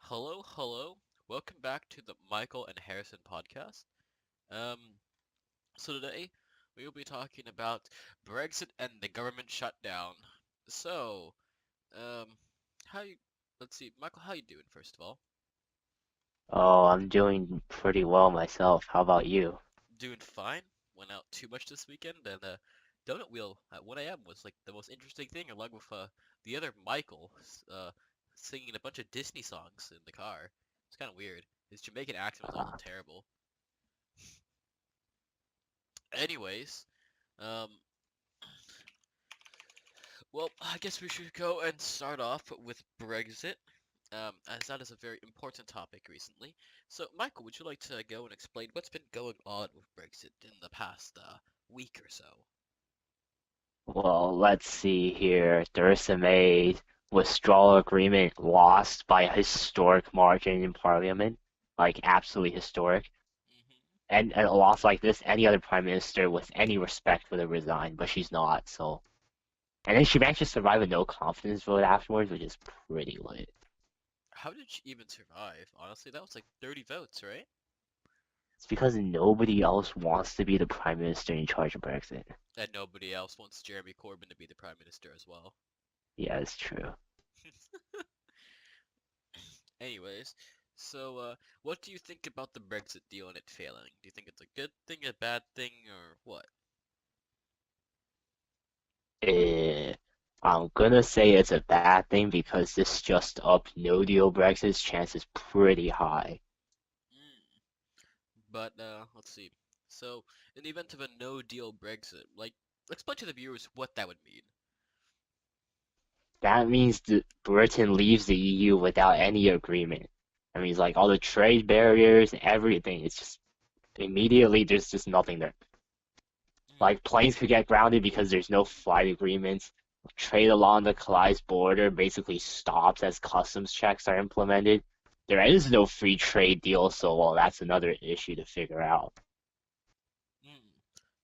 Hello, hello. Welcome back to the Michael and Harrison podcast. Um, so today we will be talking about Brexit and the government shutdown. So, um, how you? Let's see, Michael, how you doing first of all? Oh, I'm doing pretty well myself. How about you? Doing fine. Went out too much this weekend, and donut wheel at 1 a.m. was like the most interesting thing, along with the other Michael, singing a bunch of Disney songs in the car. It's kind of weird. His Jamaican accent was also Uh, terrible. Anyways, um, well, I guess we should go and start off with Brexit, as that is a very important topic recently. So, Michael, would you like to go and explain what's been going on with Brexit in the past week or so? well, let's see here. Theresa May withdrawal agreement lost by a historic margin in Parliament, like absolutely historic. Hmm. And a loss like this, any other prime minister with any respect would have resigned, but she's not. So, and then she managed to survive a no confidence vote afterwards, which is pretty lit. How did she even survive? Honestly, that was like 30 votes, right? It's because nobody else wants to be the prime minister in charge of Brexit. And nobody else wants Jeremy Corbyn to be the prime minister as well. Yeah, it's true. Anyways, so what do you think about the Brexit deal and it failing? Do you think it's a good thing, a bad thing, or what? Eh, I'm gonna say it's a bad thing because this just up no deal Brexit's chance is pretty high. Mm. But let's see. So, in the event of a no-deal Brexit, like, explain to the viewers what that would mean. That means Britain leaves the EU without any agreement. That means like all the trade barriers, everything. It's just immediately there's just nothing there. Mm. Like planes could get grounded because there's no flight agreements. Trade along the Calais border basically stops as customs checks are implemented. There is no free trade deal, so well, that's another issue to figure out. Mm.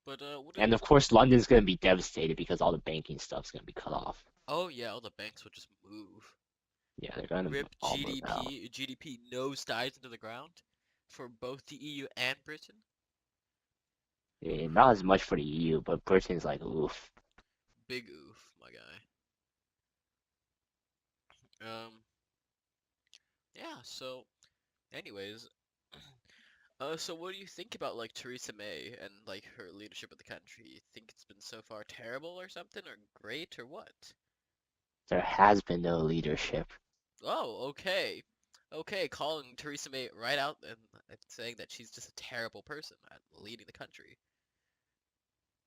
But would it? And of course, London's going to be devastated because all the banking stuff's going to be cut off. Oh yeah, all the banks would just move. Yeah, they're going to Rip all move out. GDP nosedives into the ground for both the EU and Britain. Not as much for the EU, but Britain's like, oof. Big oof, my guy. Yeah. So, anyways, so what do you think about like Theresa May and like her leadership of the country? You think it's been so far terrible or something, or great, or what? There has been no leadership. Oh, okay. Okay, calling Theresa May right out and saying that she's just a terrible person at leading the country.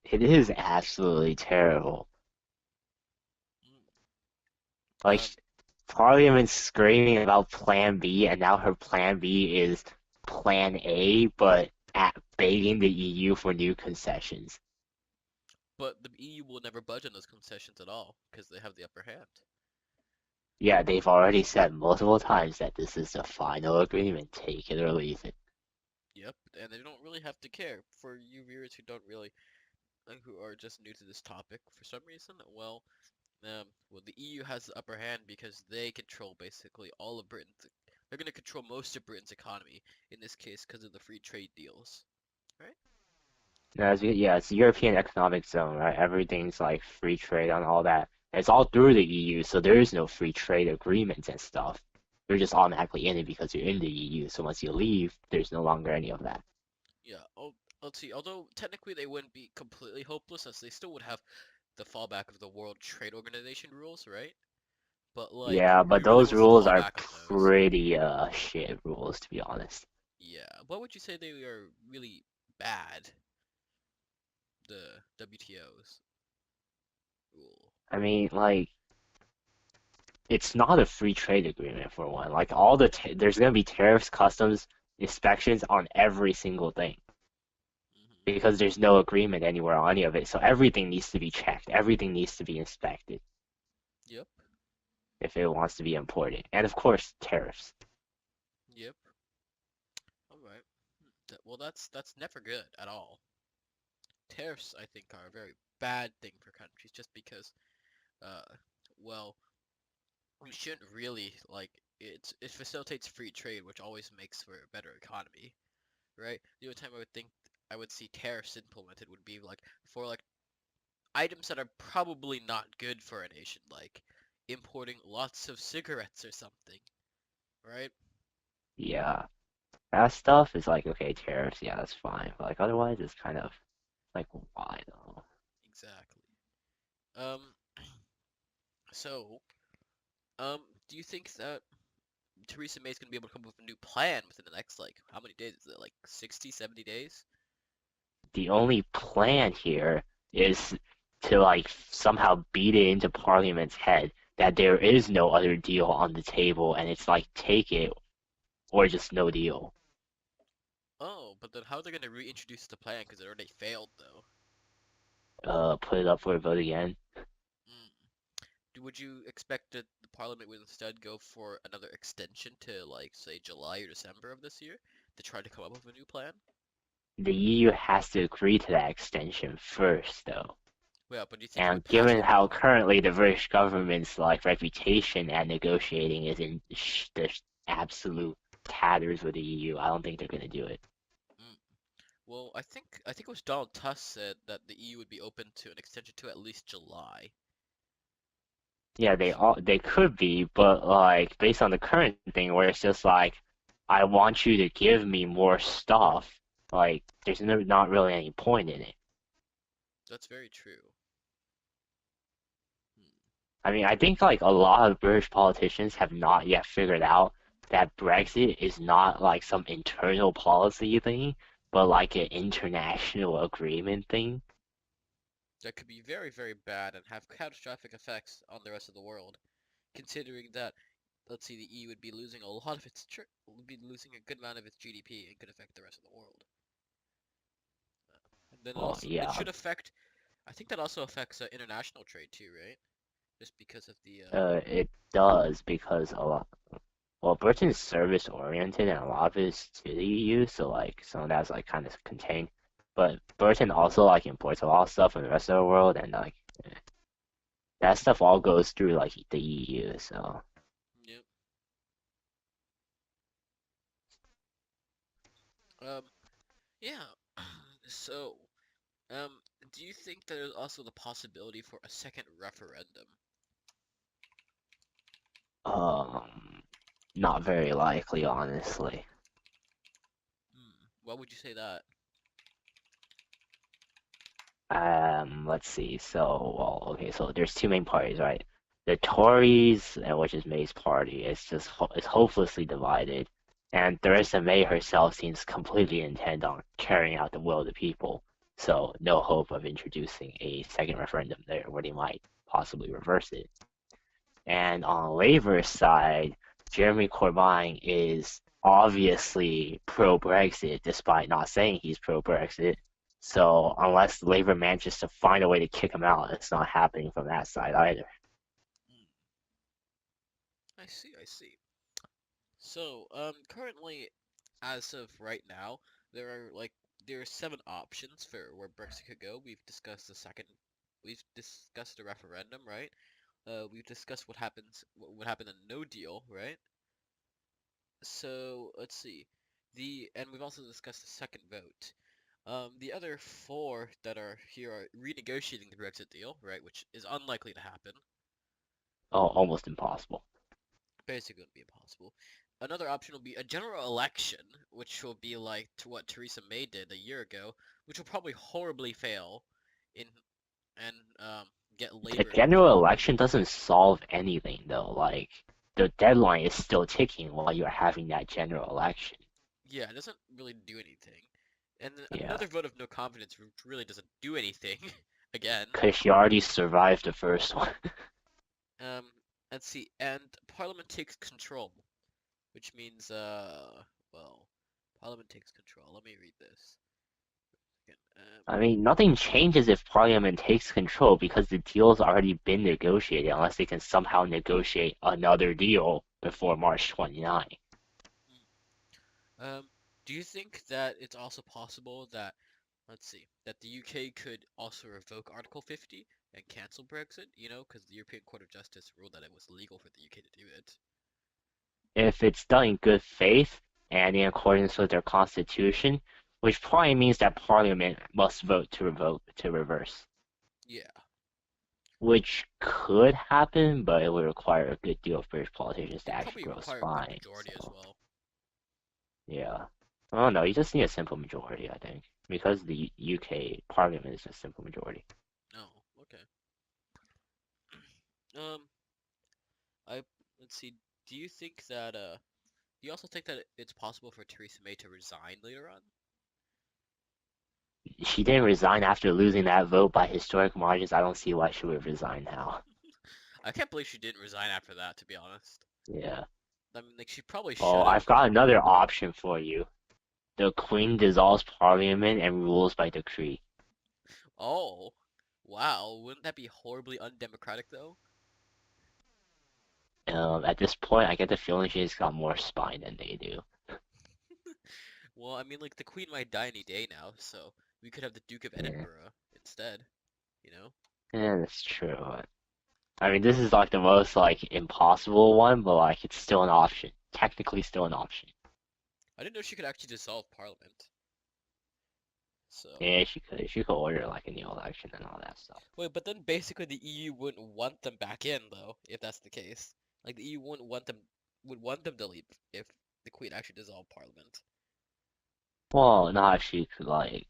It is absolutely terrible. Mm. Like, Parliament's screaming about Plan B, and now her Plan B is Plan A, but at begging the EU for new concessions. But the EU will never budge on those concessions at all because they have the upper hand. Yeah, they've already said multiple times that this is the final agreement. Take it or leave it. Yep, and they don't really have to care. For you viewers who don't really, who are just new to this topic for some reason, well, the EU has the upper hand because they control basically all of Britain's. They're going to control most of Britain's economy in this case because of the free trade deals, right? No, yeah, it's the European Economic Zone, right? Everything's like free trade and all that. It's all through the EU, so there is no free trade agreements and stuff. You're just automatically in it because you're in the EU. So once you leave, there's no longer any of that. Yeah. Oh, let's see. Although technically they wouldn't be completely hopeless, as they still would have the fallback of the World Trade Organization rules, right? But like, Yeah, but really, those what's the rules are fallback on those? pretty shit rules to be honest. Yeah. What would you say they are really bad? The WTO's rule. I mean, like it's not a free trade agreement for one. Like all there's gonna be tariffs, customs, inspections on every single thing Hmm. because there's no agreement anywhere on any of it. So everything needs to be checked. Everything needs to be inspected Yep. if it wants to be imported. And of course, tariffs. Yep. All right. Well, that's never good at all. Tariffs, I think, are a very bad thing for countries just because, uh, well, we shouldn't really like. it facilitates free trade, which always makes for a better economy, right? The only time I would think I would see tariffs implemented would be like for like items that are probably not good for a nation, like importing lots of cigarettes or something, right? Yeah, that stuff is like okay, tariffs, yeah, that's fine. But like otherwise, it's kind of like why though? Exactly. Um, so, um, do you think that Theresa May's gonna be able to come up with a new plan within the next, like, how many days is it? Like 60, 70 days? The only plan here is to like somehow beat it into Parliament's head that there is no other deal on the table, and it's like take it or just no deal. Oh, but then how are they gonna reintroduce the plan? Because it already failed, though. Put it up for a vote again. Mm. Would you expect that the Parliament would instead go for another extension to, like, say, July or December of this year to try to come up with a new plan? The EU has to agree to that extension first, though. Well, but do you think it would And pass given how already? currently the British government's like reputation at negotiating is in the absolute tatters with the EU, I don't think they're gonna do it. Mm. Well, I think it was Donald Tusk said that the EU would be open to an extension to at least July. Yeah, they could be, but like based on the current thing where it's just like I want you to give me more stuff, like there's not really any point in it. That's very true. Hmm. I mean, I think like a lot of British politicians have not yet figured out that Brexit is not like some internal policy thing, but like an international agreement thing. That could be very, very bad and have catastrophic effects on the rest of the world, considering that, let's see, the EU would be losing a lot of its would be losing a good amount of its GDP and could affect the rest of the world. And then Well, also, it yeah, should affect. I think that also affects international trade too, right? Just because of the it does because a lot. Well, Britain's service oriented and a lot of it is to the EU, so like some of that's like kind of contained. But Britain also like imports a lot of stuff from the rest of the world, and like that stuff all goes through like the EU. So yep. Um, yeah. So, um, do you think there's also the possibility for a second referendum? um, not very likely, honestly. Why would you say that? Let's see. So, well, okay. So there's two main parties, right? The Tories, which is May's party, is hopelessly divided, and Theresa May herself seems completely intent on carrying out the will of the people. So no hope of introducing a second referendum there, where they might possibly reverse it. And on Labour's side, Jeremy Corbyn is obviously pro-Brexit, despite not saying he's pro-Brexit. So unless Labour manages to find a way to kick him out, it's not happening from that side either. Mm, I see, I see. So, currently, as of right now, there are like there are 7 options for where Brexit could go. We've discussed a referendum, right? We've discussed what would happen in no deal, right? So let's see, and we've also discussed the second vote. The other 4 that are here are renegotiating the Brexit deal, right, which is unlikely to happen. Oh, almost impossible. Basically would be impossible. Another option will be a general election, which will be like to what Theresa May did a year ago, which will probably horribly fail in and get A Labour in general control. election doesn't solve anything though. Like the deadline is still ticking while you're having that general election. Yeah, it doesn't really do anything. And then Yeah, another vote of no confidence really doesn't do anything. Again. because she already survived the first one. Um, let's see, and Parliament takes control, which means well, Parliament takes control. Let me read this. Again. I mean, nothing changes if Parliament takes control because the deal's already been negotiated, unless they can somehow negotiate another deal before March 29. Um, do you think that it's also possible that, let's see, that the UK could also revoke Article 50 and cancel Brexit? You know, because the European Court of Justice ruled that it was legal for the UK to do it. if it's done in good faith and in accordance with their constitution, which probably means that Parliament must vote to revoke to reverse, Yeah, which could happen, but it would require a good deal of British politicians to it actually probably grow require a good spine. majority as So well. yeah, I don't know. You just need a simple majority, I think, because the UK Parliament is a simple majority. Oh, okay. Um, I let's see. Do you think that do you also think that it's possible for Theresa May to resign later on? She didn't resign after losing that vote by historic margins. I don't see why she would resign now. I can't believe she didn't resign after that, to be honest. Yeah. I mean, like she probably Oh, should have. I've got another option for you. The Queen dissolves Parliament and rules by decree. Oh, wow. Wouldn't that be horribly undemocratic though? At this point, I get the feeling she's got more spine than they do. Well, I mean, like the Queen might die any day now, so we could have the Duke of Yeah, Edinburgh instead. You know? yeah, that's true. I mean, this is like the most like impossible one, but like it's still an option. Technically, still an option. I didn't know she could actually dissolve Parliament. So, Yeah, she could. She could order like a new election and all that stuff. wait, but then basically the EU wouldn't want them back in though, if that's the case. Like the EU wouldn't want them would want them to leave if the Queen actually dissolved Parliament. Well, not if she could like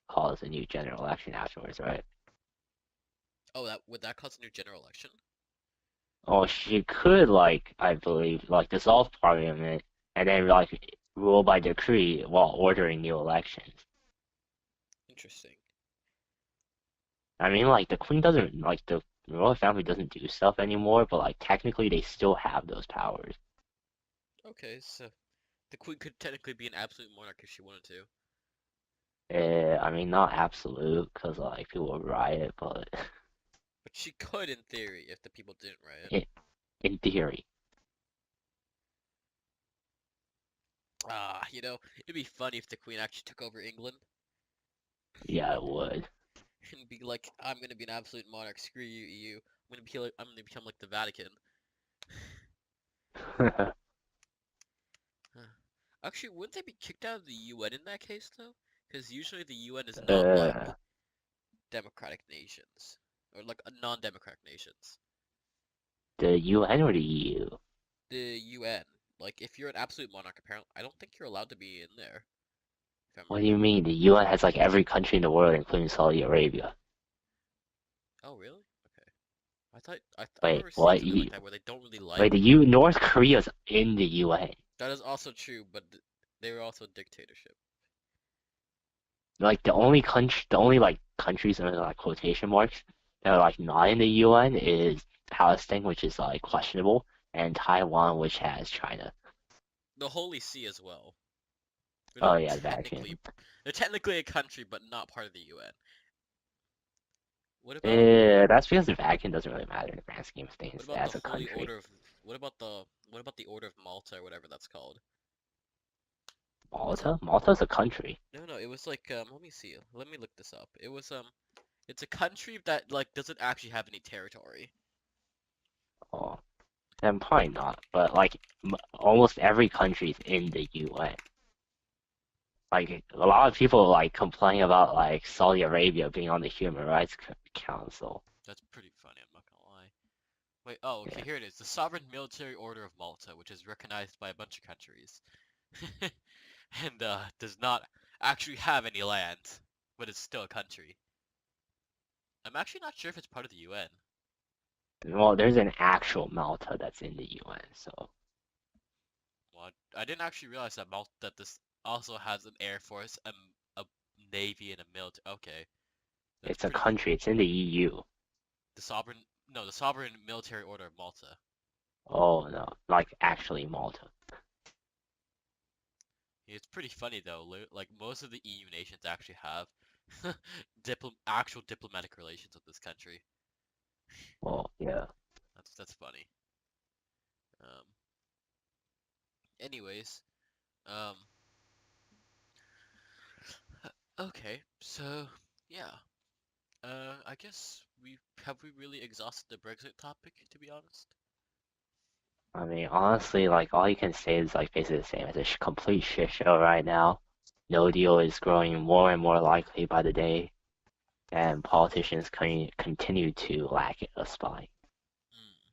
cause a new general election afterwards, right? Oh, that would that cause a new general election? Oh, she could like I believe like dissolve parliament and then like rule by decree while ordering new elections. Interesting. I mean, like the queen doesn't like the royal family doesn't do stuff anymore, but like technically they still have those powers. Okay, so the Queen could technically be an absolute monarch if she wanted to. I mean, not absolute, because like people would riot, but But she could in theory if the people didn't riot. in, in theory, Ah, it'd be funny if the Queen actually took over England yeah, it would. and be like, I'm gonna be an absolute monarch, screw you, EU. I'm gonna become like the Vatican. Huh. Actually, wouldn't they be kicked out of the UN in that case though? Because usually the UN is not like uh, democratic nations or like non-democratic nations. the UN or the EU? The UN, like if you're an absolute monarch, apparently, I don't think you're allowed to be in there. If I'm What do you remembering. mean? The UN has like every country in the world, including Saudi Arabia. Oh, really? Okay. I Wait, remember seeing what? something like that where they don't really Wait, like. the U North Korea's in the UN. That is also true, but they were also a dictatorship. Like the only like countries under like quotation marks that are like not in the UN is Palestine, which is like questionable, and Taiwan, which has China. The Holy See as well. They're Oh not yeah, the technically, Vatican. they're technically a country, but not part of the UN. What about That's because the Vatican doesn't really matter in the grand scheme of what things about the as a Holy country. Order of what about the Order of Malta or whatever that's called? Is that Malta? Malta's a country. no no? It was like let me see. Let me look this up. It was it's a country that like doesn't actually have any territory. Oh, then probably not. But like almost every country's in the UN. Like a lot of people like complain about like Saudi Arabia being on the Human Rights Council. That's pretty funny. I'm not gonna lie. Wait, oh, okay, Yeah, here it is. The Sovereign Military Order of Malta, which is recognized by a bunch of countries. And does not actually have any land, but it's still a country. I'm actually not sure if it's part of the UN. well, there's an actual Malta that's in the UN, so Well, I didn't actually realize that this also has an air force, a navy, and a military. Okay, that's it's a pretty. country. It's in the EU. The sovereign, no, the Sovereign Military Order of Malta. Oh no, like actually Malta. It's pretty funny though. Like most of the EU nations actually have actual diplomatic relations with this country. Well, yeah. That's funny. Um, anyways, um, okay, so yeah, I guess we really exhausted the Brexit topic, to be honest. I mean, honestly, like all you can say is like basically the same. It's a complete shit show right now. No deal is growing more and more likely by the day, and politicians continue to lack a spine. Mm.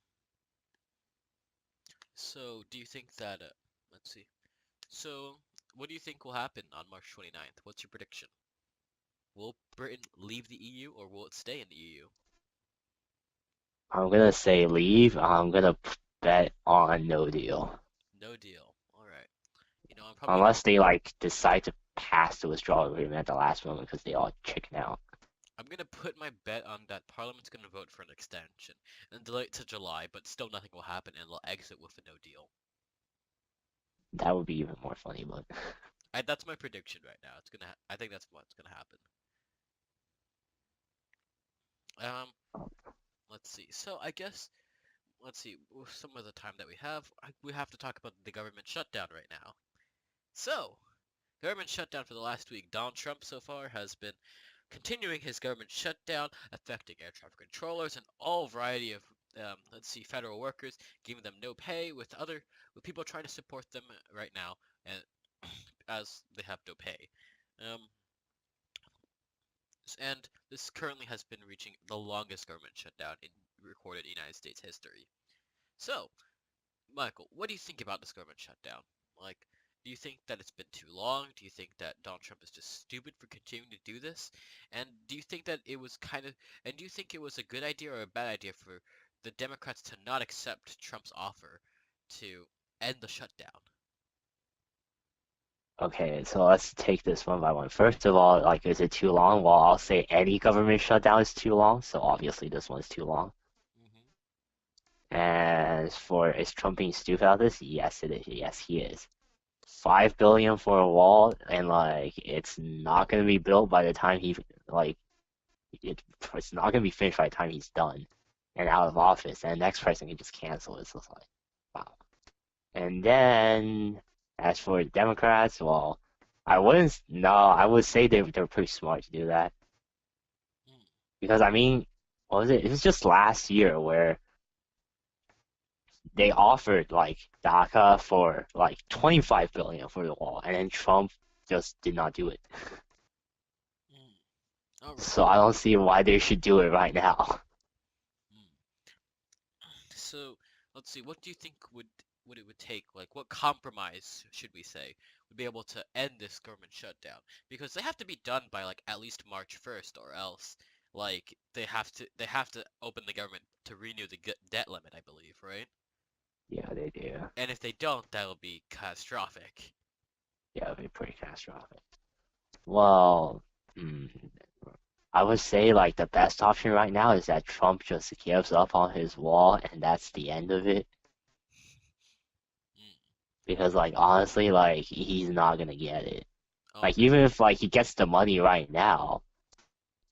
So, do you think that, let's see. So, what do you think will happen on March 29th? What's your prediction? Will Britain leave the EU or will it stay in the EU? I'm gonna say leave. I'm gonna bet on no deal. No deal. All right. I'm probably gonna Unless they like decide to pass the withdrawal agreement at the last moment because they all chicken out. I'm gonna put my bet on that Parliament's gonna vote for an extension and delay it to July, but still nothing will happen and they'll exit with a no deal. That would be even more funny, but That's my prediction right now. I think that's what's gonna happen. Um, let's see. So I guess let's see. With some of the time that we have, we have to talk about the government shutdown right now. So, government shutdown for the last week. Donald Trump so far has been continuing his government shutdown, affecting air traffic controllers and all variety of let's see, federal workers, giving them no pay, with people trying to support them right now, and as they have no pay. Um, and this currently has been reaching the longest government shutdown in recorded United States history. So, Michael, what do you think about this government shutdown? Like, do you think that it's been too long? Do you think that Donald Trump is just stupid for continuing to do this? And do you think that it was and do you think it was a good idea or a bad idea for the Democrats to not accept Trump's offer to end the shutdown? okay, so let's take this one by one. First of all, like, is it too long? Well, I'll say any government shutdown is too long, so obviously this one's too long. Hmm. And for is Trump being stupid about this? Yes, it is. Yes, he is. 5 billion for a wall, and like it's not gonna be built by the time like it, it's not gonna be finished by the time he's done and out of office, and the next person can just cancel it. So it's like, wow. And then as for Democrats, well, I wouldn't. No, I would say they're pretty smart to do that Mm, because I mean, what was it? It was just last year where they offered like DACA for like 25 billion for the wall, and then Trump just did not do it. mm. All right. So I don't see why they should do it right now. Mm. So let's see. What do you think would it would take? Like, what compromise should we say would be able to end this government shutdown? Because they have to be done by like at least March 1st, or else like they have to open the government to renew the debt limit, I believe, right? Yeah, they do. And if they don't, that'll be catastrophic. Yeah, it'd be pretty catastrophic. Well, hmm, I would say like the best option right now is that Trump just gives up on his wall and that's the end of it. Mm. Because like honestly, like he's not gonna get it. Like Okay. even if like he gets the money right now,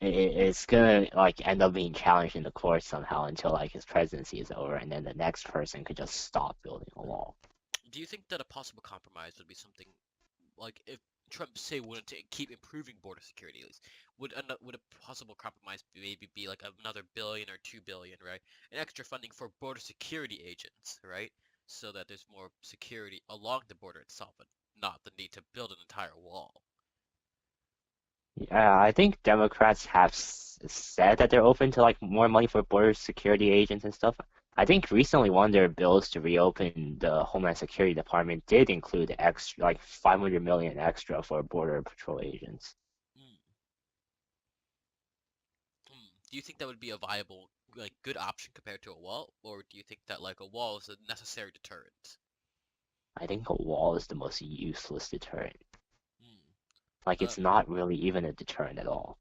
it's gonna like end up being challenged in the courts somehow until like his presidency is over, and then the next person could just stop building a wall. Do you think that a possible compromise would be something like if Trump say wanted to keep improving border security at least, would a possible compromise maybe be like another billion or 2 billion, right? An extra funding for border security agents, right? So that there's more security along the border itself, and not the need to build an entire wall. Yeah, I think Democrats have said that they're open to like more money for border security agents and stuff. I think recently one of their bills to reopen the Homeland Security Department did include extra like 500 million extra for border patrol agents. Mm, Do you think that would be a viable, like, good option compared to a wall, or do you think that like a wall is a necessary deterrent? I think a wall is the most useless deterrent. Mm, Like uh, it's not really even a deterrent at all.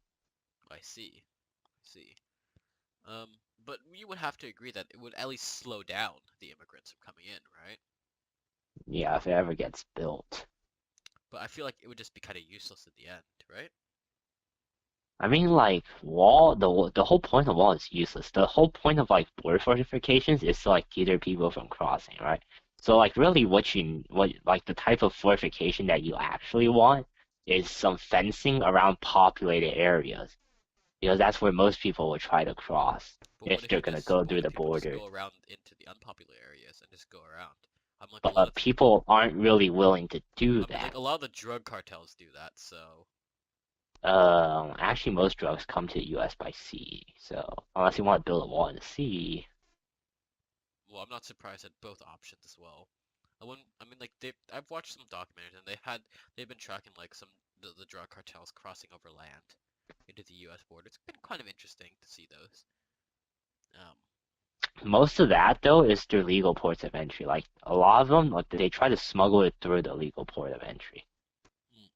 I see. I see. Um, but you would have to agree that it would at least slow down the immigrants from coming in, right? Yeah, if it ever gets built. But I feel like it would just be kind of useless at the end, right? I mean, like the whole point of wall is useless. The whole point of like border fortifications is to like deter people from crossing, right? So like really, what like the type of fortification that you actually want is some fencing around populated areas because that's where most people will try to cross But what if if they're you gonna just go what through if the people just border. go around into the unpopular areas and just go around. Unlike a lot but of people aren't really willing to do I mean, like that. a lot of the drug cartels do that, so Actually, most drugs come to the U.S. by sea. So unless you want to build a wall in the sea, well, I'm not surprised at both options as well. I mean, like I've watched some documentaries and they've been tracking like the drug cartels crossing over land into the U.S. border. It's been kind of interesting to see those. Um, most of that though is through legal ports of entry. Like a lot of them, like they try to smuggle it through the legal port of entry. mm,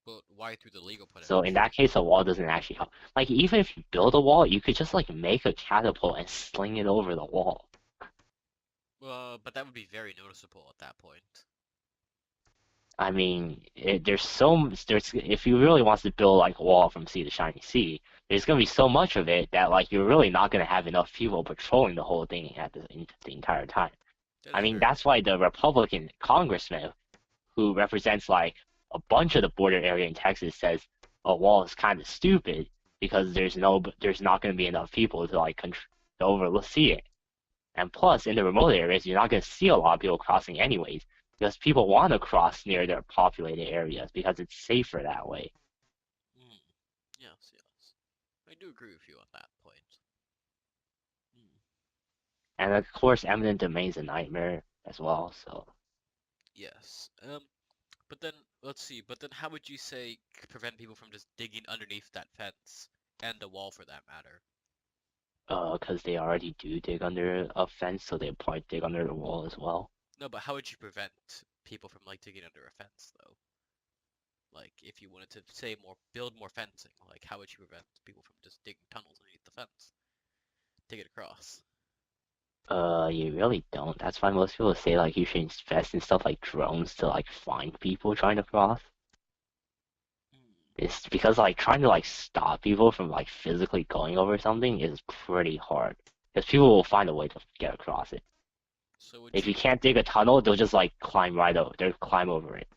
but why through the legal point of So in entry? that case, a wall doesn't actually help. Like even if you build a wall, you could just like make a catapult and sling it over the wall. But that would be very noticeable at that point. I mean, there's if you really want to build like a wall from sea to shiny sea, there's gonna be so much of it that like you're really not gonna have enough people patrolling the whole thing at the entire time. That I is mean, very that's true. why the Republican congressman who represents like a bunch of the border area in Texas says a wall is kind of stupid because there's not gonna be enough people to like to oversee it. And plus, in the remote areas, you're not going to see a lot of people crossing anyways, because people want to cross near their populated areas because it's safer that way. Mm, yes, yes. I do agree with you on that point. Mm, And of course, eminent domain's a nightmare as well. So, yes. But then let's see. But then how would you say prevent people from just digging underneath that fence and the wall for that matter? because they already do dig under a fence, so they probably dig under the wall as well. No, but how would you prevent people from like digging under a fence though? Like if you wanted to say build more fencing, like how would you prevent people from just digging tunnels underneath the fence to get across? You really don't. That's why most people say like you should invest in stuff like drones to like find people trying to cross. Hmm. It's because like trying to like stop people from like physically going over something is pretty hard. Because people will find a way to get across it. So If you can't dig a tunnel, they'll just like climb right over. They'll climb over it.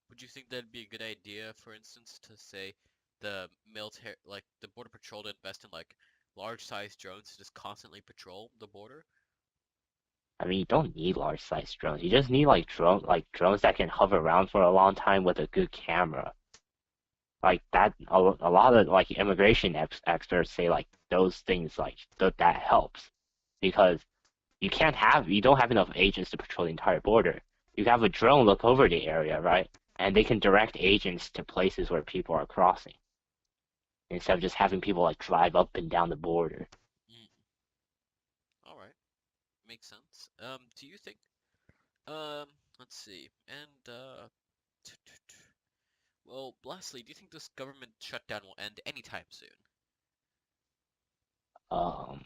would you think that'd be a good idea, for instance, to say the military, like the border patrol, to invest in like large-sized drones to just constantly patrol the border? I mean, you don't need large size drones. You just need like drones that can hover around for a long time with a good camera. Like that, a lot of like immigration experts say like those things like that helps because you don't have enough agents to patrol the entire border. You have a drone look over the area, right? And they can direct agents to places where people are crossing instead of just having people like drive up and down the border. Mm, all right, makes sense. Do you think? Let's see. And well, lastly, do you think this government shutdown will end anytime soon? Um,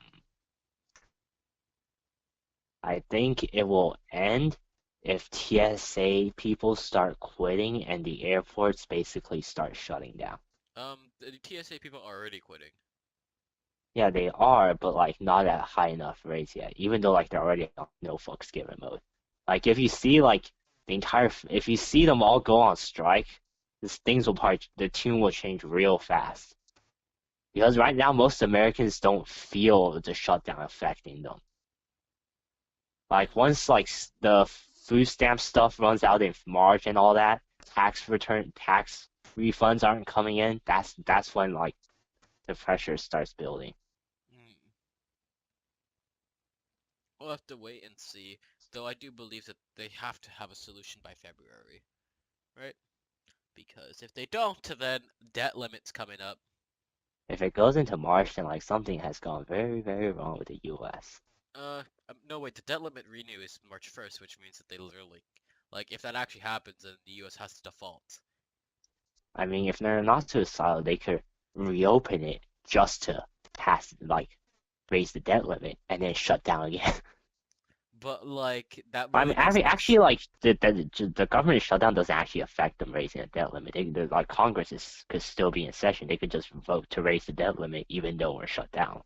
I think it will end if TSA people start quitting and the airports basically start shutting down. The TSA people are already quitting. Yeah, they are, but like not at high enough rates yet, even though like they're already on no fucks given mode. Like if you see like if you see them all go on strike, the tune will change real fast. Because right now most Americans don't feel the shutdown affecting them. Like Hmm. once like the food stamp stuff runs out in March and all that, tax refunds aren't coming in. That's when like the pressure starts building. Hmm. We'll have to wait and see. Though I do believe that they have to have a solution by February, right? Because if they don't, then debt limit's coming up. If it goes into March, then like something has gone very, very wrong with the U.S. No wait, the debt limit renew is March 1st, which means that they literally, like, if that actually happens, then the U.S. has to default. I mean, if they're not suicidal, they could reopen it just to raise the debt limit and then shut down again. But like, that I really mean, makes no actually, like the government shutdown doesn't actually affect them raising the debt limit. Like could still be in session. They could just vote to raise the debt limit even though we're shut down.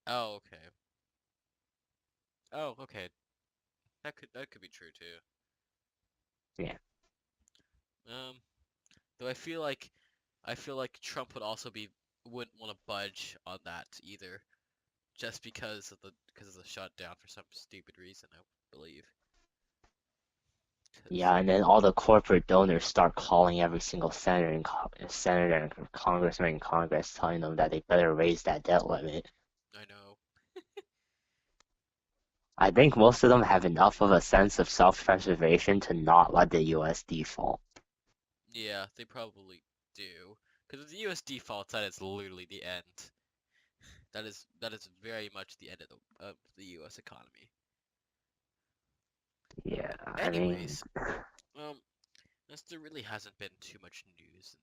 Oh, okay. Oh, okay. That could be true too. Yeah. Um, though I feel like Trump would also be wouldn't want to budge on that either. just because of the shutdown for some stupid reason, I believe. 'Cause Yeah, and then all the corporate donors start calling every single senator and congressman in Congress, telling them that they better raise that debt limit. I know. I think most of them have enough of a sense of self-preservation to not let the U.S. default. Yeah, they probably do. Because if the U.S. defaults, that is literally the end. That is very much the end of the U.S. economy. Yeah, I mean, Anyways, um, as there really hasn't been too much news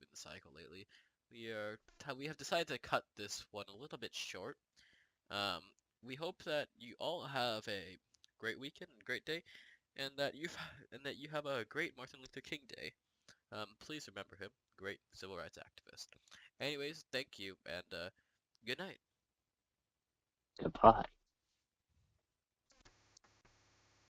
in the cycle lately, we have decided to cut this one a little bit short. Um, we hope that you all have a great weekend and great day, and that you have a great Martin Luther King Day. Please remember him, great civil rights activist. Anyways, thank you, and good night. goodbye.